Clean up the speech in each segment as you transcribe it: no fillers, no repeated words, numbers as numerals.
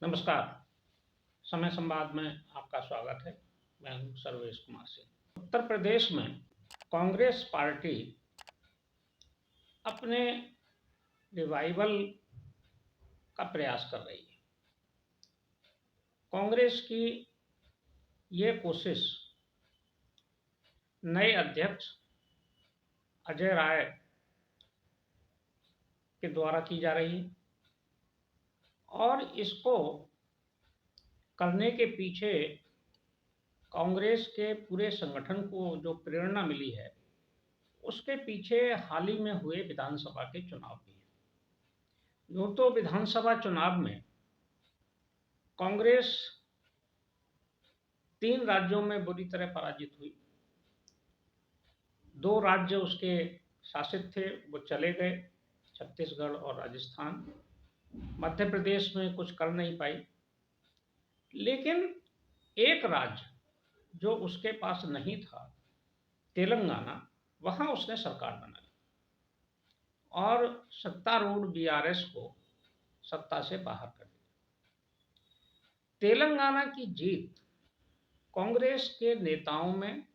नमस्कार। समय संवाद में आपका स्वागत है। मैं हूं सर्वेश कुमार सिंह। उत्तर प्रदेश में कांग्रेस पार्टी अपने रिवाइवल का प्रयास कर रही है। कांग्रेस की ये कोशिश नए अध्यक्ष अजय राय के द्वारा की जा रही है और इसको करने के पीछे कांग्रेस के पूरे संगठन को जो प्रेरणा मिली है, उसके पीछे हाल ही में हुए विधानसभा के चुनाव भी है। यूं तो विधानसभा चुनाव में कांग्रेस 3 राज्यों में बुरी तरह पराजित हुई। 2 राज्य उसके शासित थे, वो चले गए, छत्तीसगढ़ और राजस्थान। मध्य प्रदेश में कुछ कर नहीं पाई, लेकिन एक राज्य जो उसके पास नहीं था, तेलंगाना, वहां उसने सरकार बना ली और सत्तारूढ़ बीआरएस को सत्ता से बाहर कर दिया। तेलंगाना की जीत कांग्रेस के नेताओं में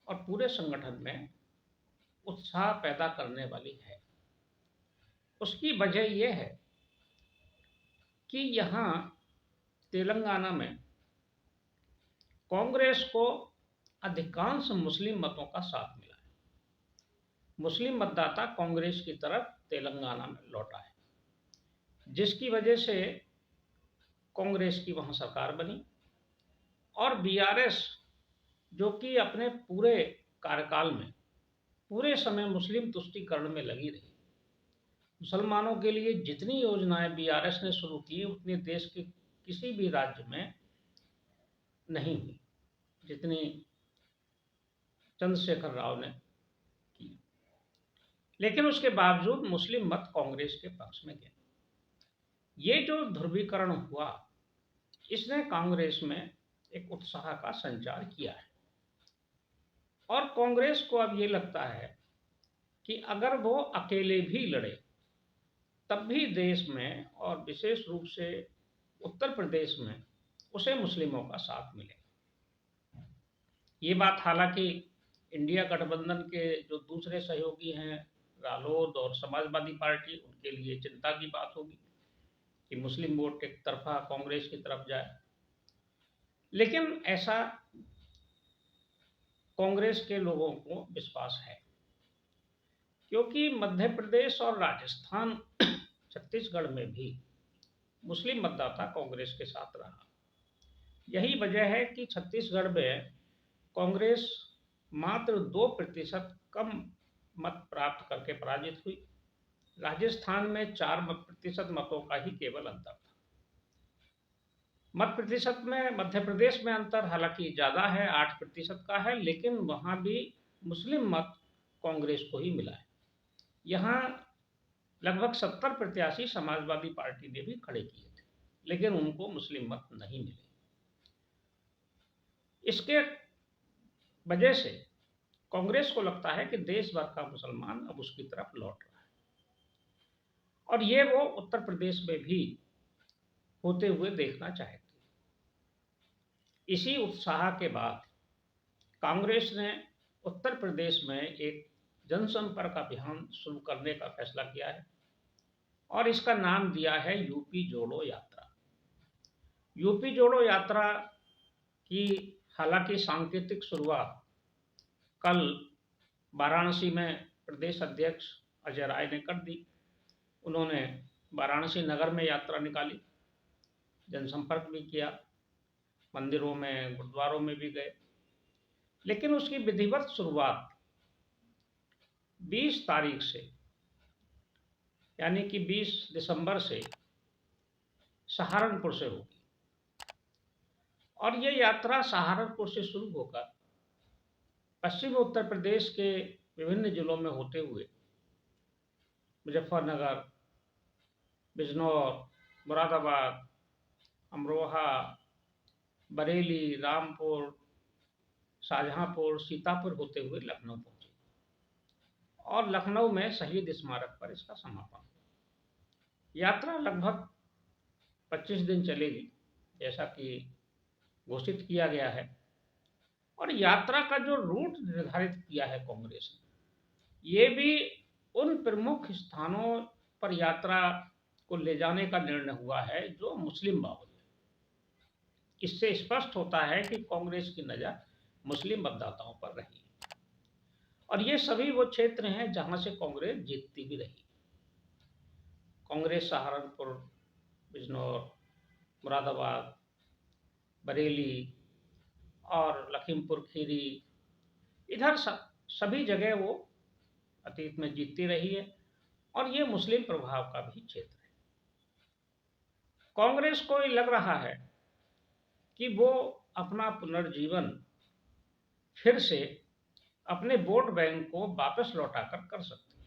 और पूरे संगठन में उत्साह पैदा करने वाली है। उसकी वजह यह है कि यहाँ तेलंगाना में कांग्रेस को अधिकांश मुस्लिम मतों का साथ मिला है। मुस्लिम मतदाता कांग्रेस की तरफ तेलंगाना में लौटा है, जिसकी वजह से कांग्रेस की वहां सरकार बनी और बीआरएस, जो कि अपने पूरे कार्यकाल में पूरे समय मुस्लिम तुष्टीकरण में लगी रही, मुसलमानों के लिए जितनी योजनाएं बीआरएस ने शुरू की उतनी देश के किसी भी राज्य में नहीं हुई जितनी चंद्रशेखर राव ने की। लेकिन उसके बावजूद मुस्लिम मत कांग्रेस के पक्ष में गए। ये जो ध्रुवीकरण हुआ, इसने कांग्रेस में एक उत्साह का संचार किया है और कांग्रेस को अब ये लगता है कि अगर वो अकेले भी लड़े तब भी देश में और विशेष रूप से उत्तर प्रदेश में उसे मुस्लिमों का साथ मिलेगा। ये बात हालांकि इंडिया गठबंधन के जो दूसरे सहयोगी हैं, रालोद और समाजवादी पार्टी, उनके लिए चिंता की बात होगी कि मुस्लिम वोट एक तरफा कांग्रेस की तरफ जाए। लेकिन ऐसा कांग्रेस के लोगों को विश्वास है, क्योंकि मध्य प्रदेश और राजस्थान, छत्तीसगढ़ में भी मुस्लिम मतदाता कांग्रेस के साथ रहा। यही वजह है कि छत्तीसगढ़ में कांग्रेस मात्र 2% कम मत प्राप्त करके पराजित हुई। राजस्थान में 4% मतों का ही केवल अंतर था। मत प्रतिशत में मध्य प्रदेश में अंतर हालांकि ज़्यादा है, 8% का है, लेकिन वहाँ भी मुस्लिम मत कांग्रेस को ही मिला है। यहाँ लगभग 70 प्रत्याशी समाजवादी पार्टी ने भी खड़े किए थे, लेकिन उनको मुस्लिम मत नहीं मिले। इसके वजह से कांग्रेस को लगता है कि देश भर का मुसलमान अब उसकी तरफ लौट रहा है और ये वो उत्तर प्रदेश में भी होते हुए देखना चाहती है। इसी उत्साह के बाद कांग्रेस ने उत्तर प्रदेश में एक जनसंपर्क अभियान शुरू करने का फैसला किया है और इसका नाम दिया है यूपी जोड़ो यात्रा। यूपी जोड़ो यात्रा की हालांकि सांकेतिक शुरुआत कल वाराणसी में प्रदेश अध्यक्ष अजय राय ने कर दी। उन्होंने वाराणसी नगर में यात्रा निकाली, जनसंपर्क भी किया, मंदिरों में, गुरुद्वारों में भी गए, लेकिन उसकी विधिवत शुरुआत 20 तारीख से, यानी कि 20 दिसंबर से सहारनपुर से होगी और ये यात्रा सहारनपुर से शुरू होकर पश्चिमी उत्तर प्रदेश के विभिन्न जिलों में होते हुए मुजफ्फरनगर, बिजनौर, मुरादाबाद, अमरोहा, बरेली, रामपुर, शाहजहांपुर, सीतापुर होते हुए लखनऊ पहुंची और लखनऊ में शहीद स्मारक पर इसका समापन। यात्रा लगभग 25 दिन चलेगी, जैसा कि घोषित किया गया है। और यात्रा का जो रूट निर्धारित किया है कांग्रेस ने, ये भी उन प्रमुख स्थानों पर यात्रा को ले जाने का निर्णय हुआ है जो मुस्लिम बाहुल्य है। इससे स्पष्ट होता है कि कांग्रेस की नज़र मुस्लिम मतदाताओं पर रही है। और ये सभी वो क्षेत्र हैं जहां से कांग्रेस जीतती भी रही। कांग्रेस सहारनपुर, बिजनौर, मुरादाबाद, बरेली और लखीमपुर खीरी, इधर सभी जगह वो अतीत में जीतती रही है और ये मुस्लिम प्रभाव का भी क्षेत्र है। कांग्रेस को लग रहा है कि वो अपना पुनर्जीवन फिर से अपने वोट बैंक को वापस लौटाकर कर सकती है।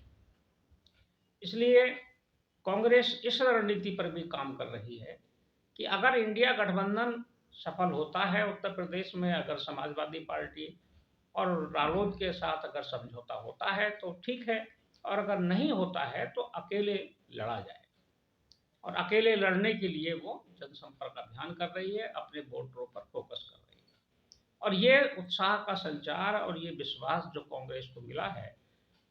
इसलिए कांग्रेस इस रणनीति पर भी काम कर रही है कि अगर इंडिया गठबंधन सफल होता है उत्तर प्रदेश में, अगर समाजवादी पार्टी और रालोद के साथ अगर समझौता होता है तो ठीक है, और अगर नहीं होता है तो अकेले लड़ा जाए। और अकेले लड़ने के लिए वो जनसंपर्क अभियान कर रही है, अपने वोटरों पर फोकस कर रही है। और ये उत्साह का संचार और ये विश्वास जो कांग्रेस को मिला है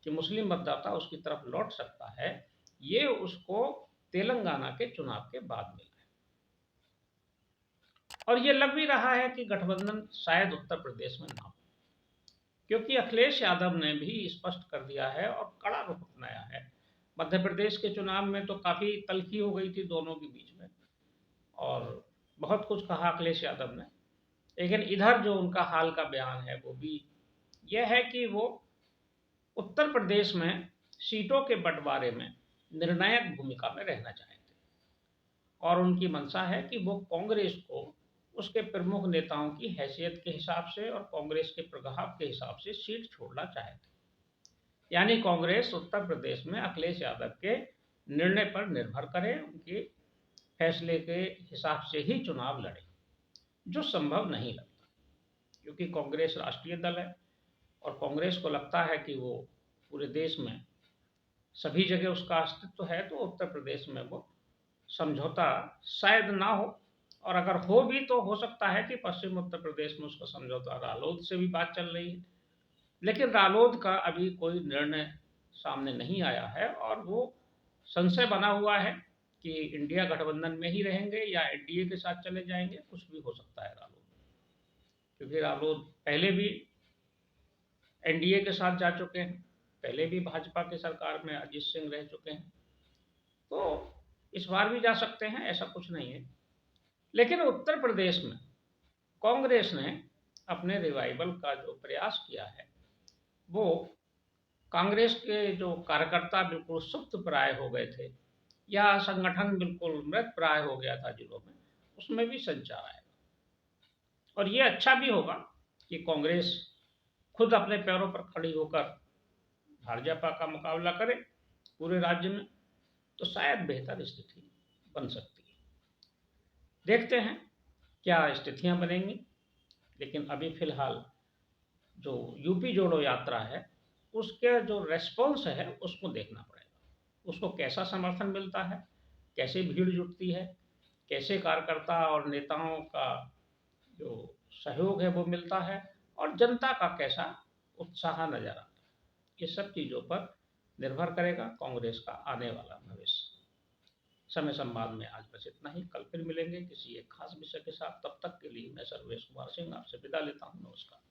कि मुस्लिम मतदाता उसकी तरफ लौट सकता है, ये उसको तेलंगाना के चुनाव के बाद मिला है। और ये लग भी रहा है कि गठबंधन शायद उत्तर प्रदेश में ना हो, क्योंकि अखिलेश यादव ने भी स्पष्ट कर दिया है और कड़ा रुख अपनाया है। मध्य प्रदेश के चुनाव में तो काफ़ी तल्खी हो गई थी दोनों के बीच में और बहुत कुछ कहा अखिलेश यादव ने, लेकिन इधर जो उनका हाल का बयान है वो भी यह है कि वो उत्तर प्रदेश में सीटों के बंटवारे में निर्णायक भूमिका में रहना चाहते हैं और उनकी मंशा है कि वो कांग्रेस को उसके प्रमुख नेताओं की हैसियत के हिसाब से और कांग्रेस के प्रभाव के हिसाब से सीट छोड़ना चाहते हैं। यानी कांग्रेस उत्तर प्रदेश में अखिलेश यादव के निर्णय पर निर्भर करे, उनके फैसले के हिसाब से ही चुनाव लड़े, जो संभव नहीं लगता, क्योंकि कांग्रेस राष्ट्रीय दल है और कांग्रेस को लगता है कि वो पूरे देश में सभी जगह उसका अस्तित्व है, तो उत्तर प्रदेश में वो समझौता शायद ना हो, और अगर हो भी तो हो सकता है कि पश्चिम उत्तर प्रदेश में उसका समझौता रालोद से भी बात चल रही है, लेकिन रालोद का अभी कोई निर्णय सामने नहीं आया है और वो संशय बना हुआ है कि इंडिया गठबंधन में ही रहेंगे या एनडीए के साथ चले जाएंगे, कुछ भी हो सकता है रालोद, क्योंकि रालोद पहले भी एनडीए के साथ जा चुके हैं, पहले भी भाजपा की सरकार में अजीत सिंह रह चुके हैं, तो इस बार भी जा सकते हैं, ऐसा कुछ नहीं है। लेकिन उत्तर प्रदेश में कांग्रेस ने अपने रिवाइवल का जो प्रयास किया है, वो कांग्रेस के जो कार्यकर्ता बिल्कुल सुप्त प्राय हो गए थे या संगठन बिल्कुल मृत प्राय हो गया था जिलों में, उसमें भी संचार आएगा। और ये अच्छा भी होगा कि कांग्रेस खुद अपने पैरों पर खड़ी होकर भाजपा का मुकाबला करे पूरे राज्य में, तो शायद बेहतर स्थिति बन सकती है। देखते हैं क्या स्थितियां बनेंगी, लेकिन अभी फिलहाल जो यूपी जोड़ो यात्रा है उसके जो रेस्पॉन्स है उसको देखना पड़ेगा, उसको कैसा समर्थन मिलता है, कैसे भीड़ जुटती है, कैसे कार्यकर्ता और नेताओं का जो सहयोग है वो मिलता है, और जनता का कैसा उत्साह नजर आता है। ये सब चीज़ों पर निर्भर करेगा कांग्रेस का आने वाला भविष्य। समय संवाद में आज बस इतना ही, कल फिर मिलेंगे किसी एक खास विषय के साथ। तब तक के लिए मैं सर्वेश कुमार सिंह आपसे विदा लेता हूँ। नमस्कार।